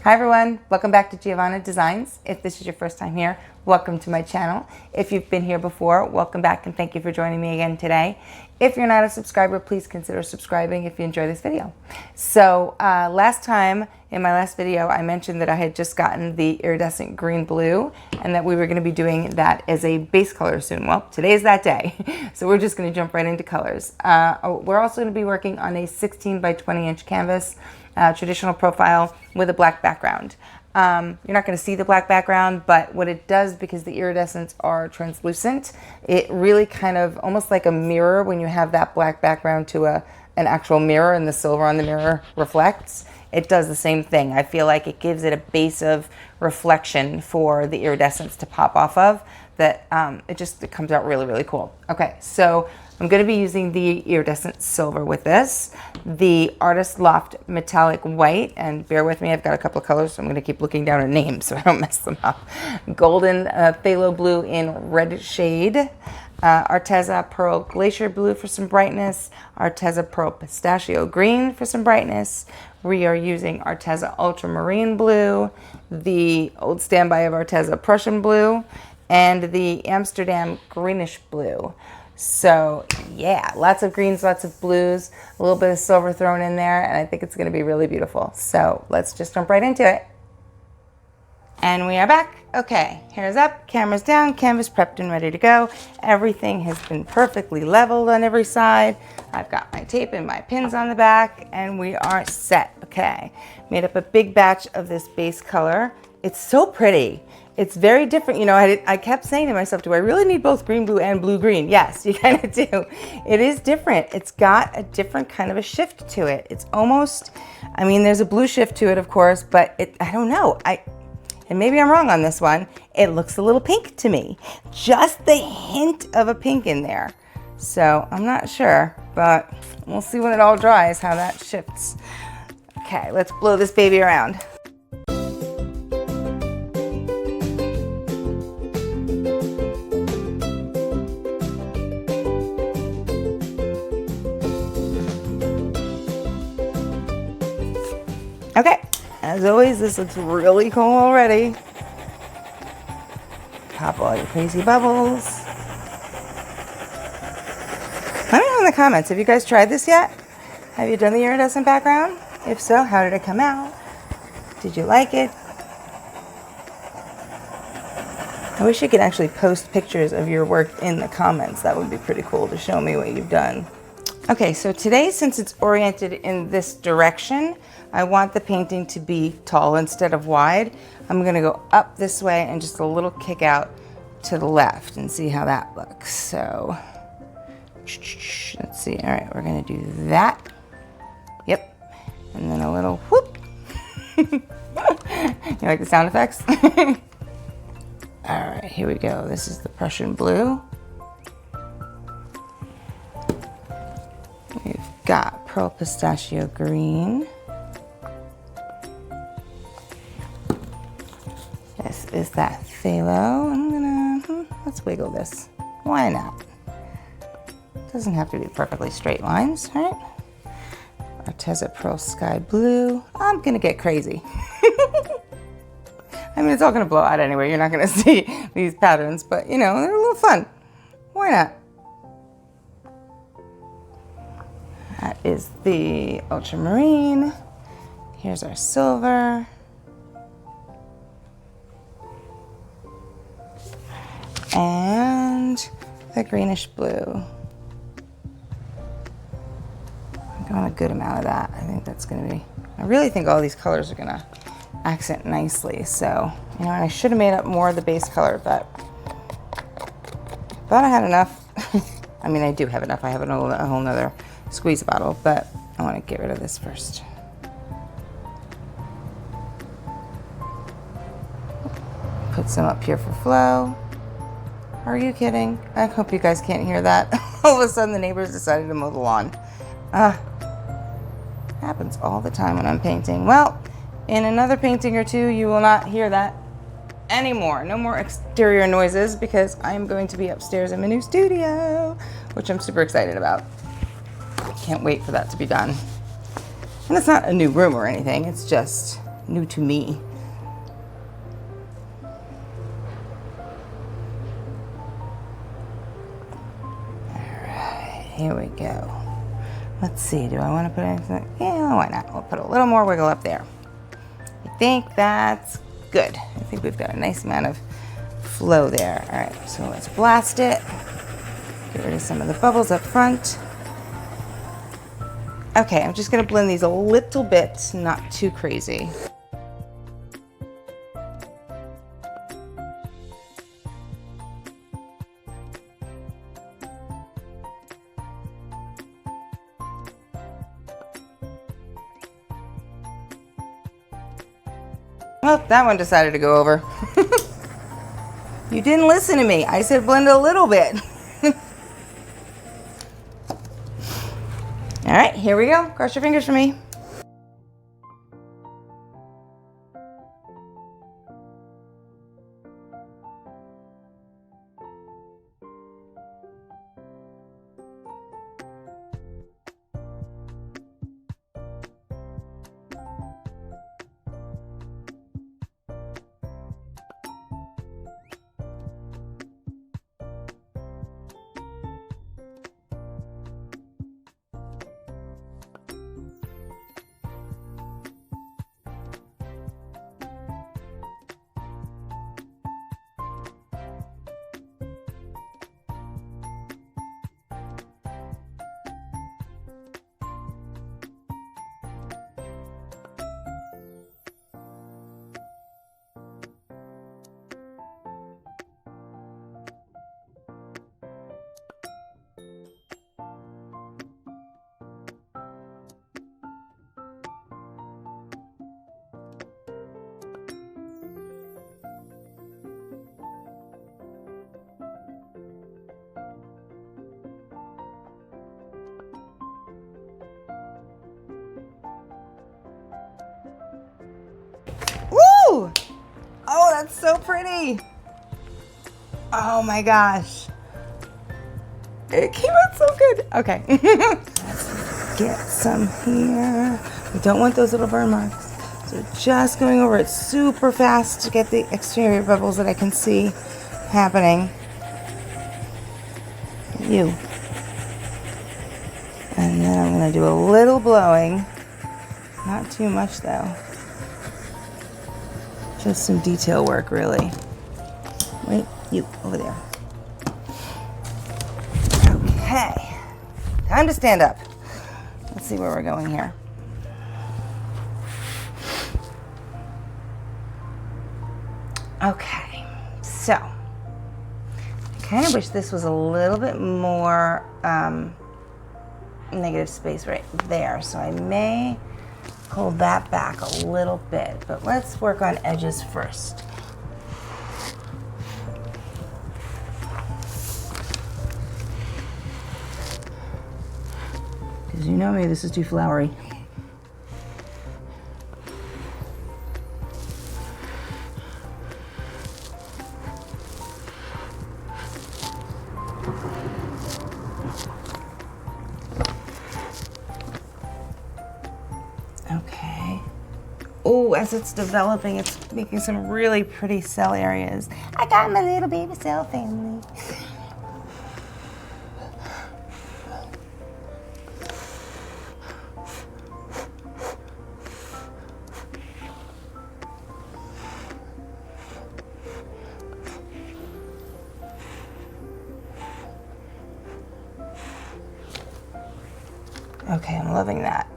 Hi everyone, welcome back to Giovanna Designs. If this is your first time here, welcome to my channel. If you've been here before, welcome back and thank you for joining me again today. If you're not a subscriber, please consider subscribing if you enjoy this video. So last time, in my last video, I mentioned that I had just gotten the iridescent green-blue and that we were going to be doing that as a base color soon. Well, today's that day. So we're just going to jump right into colors. We're also going to be working on a 16 by 20 inch canvas, traditional profile with a black background. You're not going to see the black background, but what it does, because the iridescents are translucent, it really kind of almost like a mirror when you have that black background to an actual mirror and the silver on the mirror reflects. It does the same thing. I feel like it gives it a base of reflection for the iridescents to pop off of that. It comes out really, really cool. Okay, so I'm going to be using the iridescent silver with this, the Artist Loft metallic white, and bear with me, I've got a couple of colors, so I'm going to keep looking down at names so I don't mess them up. Golden phthalo blue in red shade, Arteza Pearl Glacier Blue for some brightness, Arteza Pearl Pistachio Green for some brightness. We are using Arteza Ultramarine Blue, the old standby of Arteza Prussian Blue, and the Amsterdam Greenish Blue. So yeah, lots of greens, lots of blues, a little bit of silver thrown in there, and I think it's going to be really beautiful. So let's just jump right into it. And we are back. Okay, hair's up, camera's down, canvas prepped and ready to go. Everything has been perfectly leveled on every side. I've got my tape and my pins on the back, and we are set. Okay, made up a big batch of this base color. It's so pretty. It's very different. You know, I kept saying to myself, do I really need both green, blue, and blue, green? Yes, you kind of do. It is different. It's got a different kind of a shift to it. It's almost, I mean, there's a blue shift to it, of course, but I don't know. And maybe I'm wrong on this one. It looks a little pink to me. Just the hint of a pink in there. So I'm not sure, but we'll see when it all dries how that shifts. Okay, let's blow this baby around. Okay, as always, this looks really cool already. Pop all your crazy bubbles. Let me know in the comments, have you guys tried this yet? Have you done the iridescent background? If so, how did it come out? Did you like it? I wish you could actually post pictures of your work in the comments. That would be pretty cool to show me what you've done. Okay, so today, since it's oriented in this direction, I want the painting to be tall instead of wide. I'm gonna go up this way and just a little kick out to the left and see how that looks. So, let's see. All right, we're gonna do that. Yep, and then a little whoop. You like the sound effects? All right, here we go. This is the Prussian blue. We've got Pearl Pistachio Green. This is that phthalo. I'm gonna, let's wiggle this. Why not? Doesn't have to be perfectly straight lines, right? Arteza Pearl Sky Blue. I'm gonna get crazy. I mean, it's all gonna blow out anyway. You're not gonna see these patterns, but you know, they're a little fun. Why not? That is the ultramarine. Here's our silver. And the greenish blue. I'm going a good amount of that. I think that's going to be, I really think all these colors are going to accent nicely. So, you know, and I should have made up more of the base color, but thought I had enough. I mean, I do have enough. I have a whole nother squeeze bottle, but I want to get rid of this first. Put some up here for flow. Are you kidding? I hope you guys can't hear that. All of a sudden the neighbors decided to mow the lawn. Happens all the time when I'm painting. Well, in another painting or two, you will not hear that anymore. No more exterior noises because I'm going to be upstairs in my new studio, which I'm super excited about. Can't wait for that to be done. And it's not a new room or anything. It's just new to me. Here we go. Let's see, do I want to put anything? Yeah, why not? We'll put a little more wiggle up there. I think that's good. I think we've got a nice amount of flow there. All right, so let's blast it. Get rid of some of the bubbles up front. Okay, I'm just gonna blend these a little bit, not too crazy. Well, that one decided to go over. You didn't listen to me. I said blend a little bit. All right, here we go. Cross your fingers for me. Woo! Oh, that's so pretty. Oh my gosh. It came out so good. Okay. Let's get some here. We don't want those little burn marks. So just going over it super fast to get the exterior bubbles that I can see happening. You. And then I'm going to do a little blowing. Not too much though. Just some detail work, really. Wait, you, over there. Okay, time to stand up. Let's see where we're going here. Okay, so I kind of wish this was a little bit more negative space right there, so I may pull that back a little bit, but let's work on edges first. Because you know me, this is too flowery. Okay. Oh, as it's developing, it's making some really pretty cell areas. I got my little baby cell family. Okay, I'm loving that.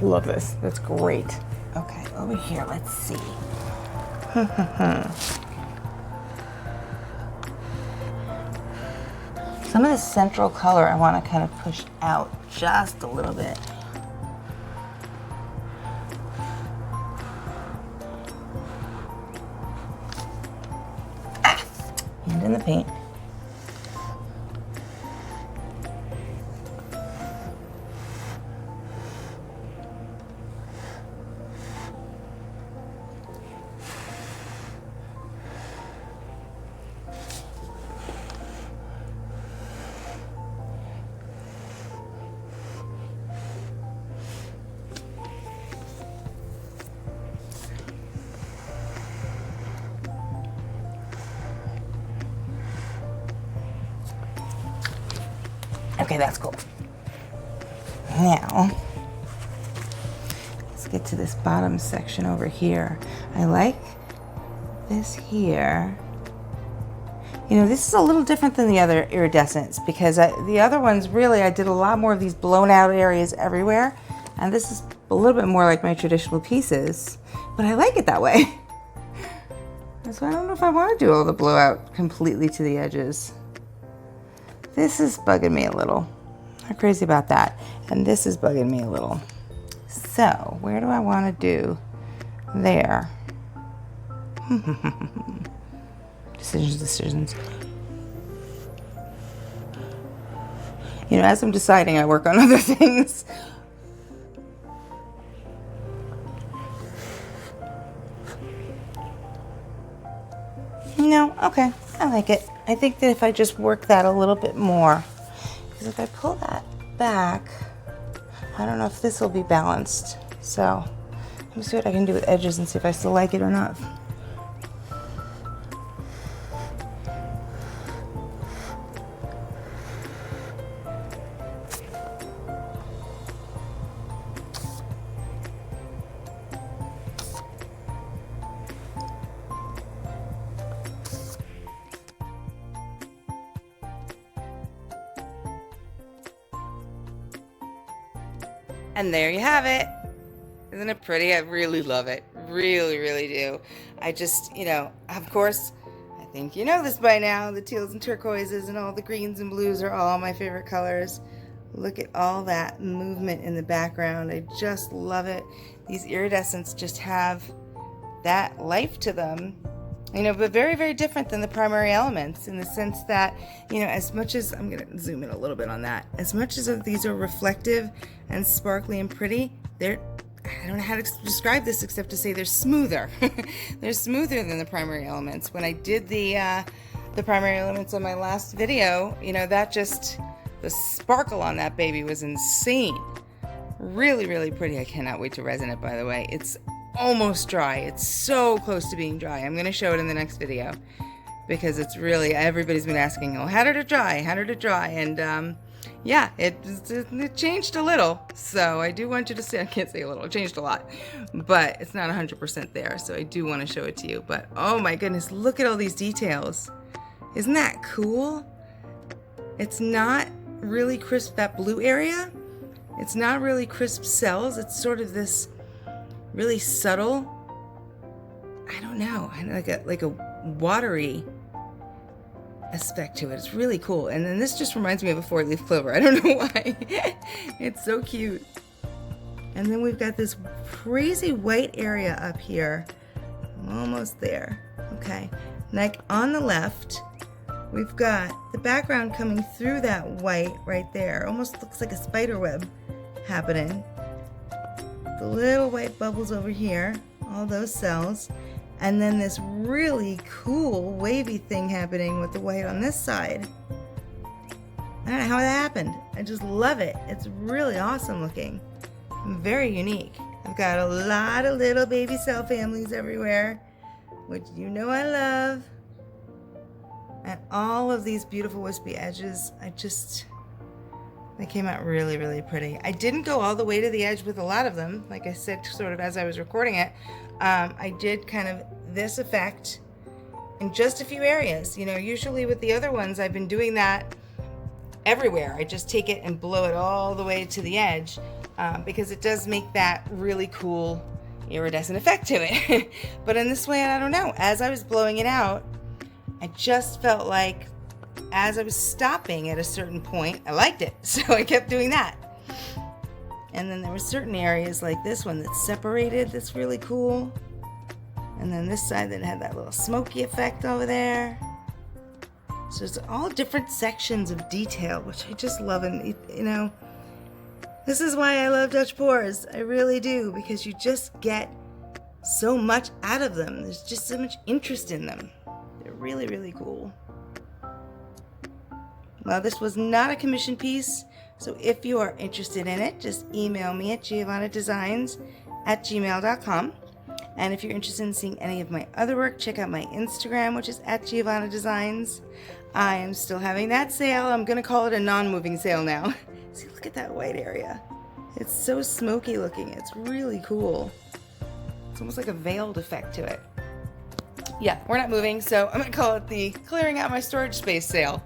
Love this. That's great. Okay, over here, let's see. Some of the central color I want to kind of push out just a little bit. Hand in the paint. Okay, that's cool. Now, let's get to this bottom section over here. I like this here. You know, this is a little different than the other iridescents because the other ones, really, I did a lot more of these blown out areas everywhere. And this is a little bit more like my traditional pieces, but I like it that way. So I don't know if I want to do all the blowout completely to the edges. This is bugging me a little. Not crazy about that. And this is bugging me a little. So where do I want to do? There. Decisions. You know, as I'm deciding, I work on other things. No, okay, I like it. I think that if I just work that a little bit more, because if I pull that back, I don't know if this will be balanced. So let me see what I can do with edges and see if I still like it or not. And there you have it. Isn't it pretty? I really love it. Really, really do. I just, you know, of course, I think you know this by now. The teals and turquoises and all the greens and blues are all my favorite colors. Look at all that movement in the background. I just love it. These iridescents just have that life to them. You know, but very, very different than the primary elements in the sense that, you know, as much as, I'm going to zoom in a little bit on that, as much as these are reflective and sparkly and pretty, I don't know how to describe this except to say they're smoother. They're smoother than the primary elements. When I did the primary elements on my last video, you know, the sparkle on that baby was insane. Really, really pretty. I cannot wait to resin it, by the way. It's almost dry. It's so close to being dry. I'm going to show it in the next video because it's really, everybody's been asking, oh, how did it dry? How did it dry? And yeah, it changed a little. So I do want you to see, I can't say a little, it changed a lot, but it's not 100% there. So I do want to show it to you. But oh my goodness, look at all these details. Isn't that cool? It's not really crisp, that blue area. It's not really crisp cells. It's sort of this really subtle, I don't know, like a watery aspect to it. It's really cool. And then this just reminds me of a 4-leaf clover. I don't know why. It's so cute. And then we've got this crazy white area up here. I'm almost there. Okay. Like on the left, we've got the background coming through that white right there. Almost looks like a spider web happening. The little white bubbles over here, all those cells, and then this really cool wavy thing happening with the white on this side. I don't know how that happened. I just love it. It's really awesome looking. Very unique. I've got a lot of little baby cell families everywhere, which you know I love. And all of these beautiful wispy edges, they came out really, really pretty. I didn't go all the way to the edge with a lot of them. Like I said, sort of as I was recording it, I did kind of this effect in just a few areas. You know, usually with the other ones, I've been doing that everywhere. I just take it and blow it all the way to the edge because it does make that really cool iridescent effect to it. But in this way, I don't know, as I was blowing it out, I just felt like as I was stopping at a certain point, I liked it, so I kept doing that. And then there were certain areas like this one that separated, that's really cool. And then this side that had that little smoky effect over there. So it's all different sections of detail, which I just love. And you know, this is why I love Dutch pours. I really do, because you just get so much out of them. There's just so much interest in them. They're really, really cool. Well, this was not a commission piece, so if you are interested in it, just email me at giovannadesigns@gmail.com. And if you're interested in seeing any of my other work, check out my Instagram, which is @giovannadesigns. I am still having that sale. I'm gonna call it a non-moving sale now. See, look at that white area. It's so smoky looking. It's really cool. It's almost like a veiled effect to it. Yeah, we're not moving, so I'm gonna call it the clearing out my storage space sale.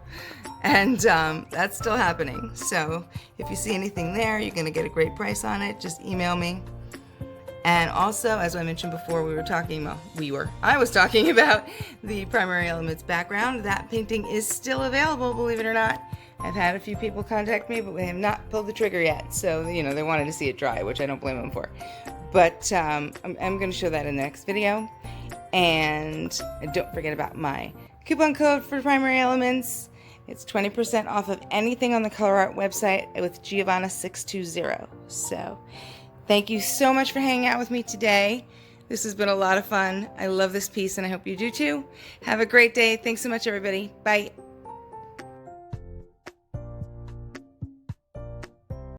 And that's still happening. So if you see anything there, you're gonna get a great price on it. Just email me. And also, as I mentioned before, I was talking about the Primary Elements background. That painting is still available, believe it or not. I've had a few people contact me, but we have not pulled the trigger yet. So, you know, they wanted to see it dry, which I don't blame them for. But I'm going to show that in the next video. And don't forget about my coupon code for Primary Elements. It's 20% off of anything on the Color Art website with Giovanna620. So, thank you so much for hanging out with me today. This has been a lot of fun. I love this piece and I hope you do too. Have a great day. Thanks so much, everybody. Bye.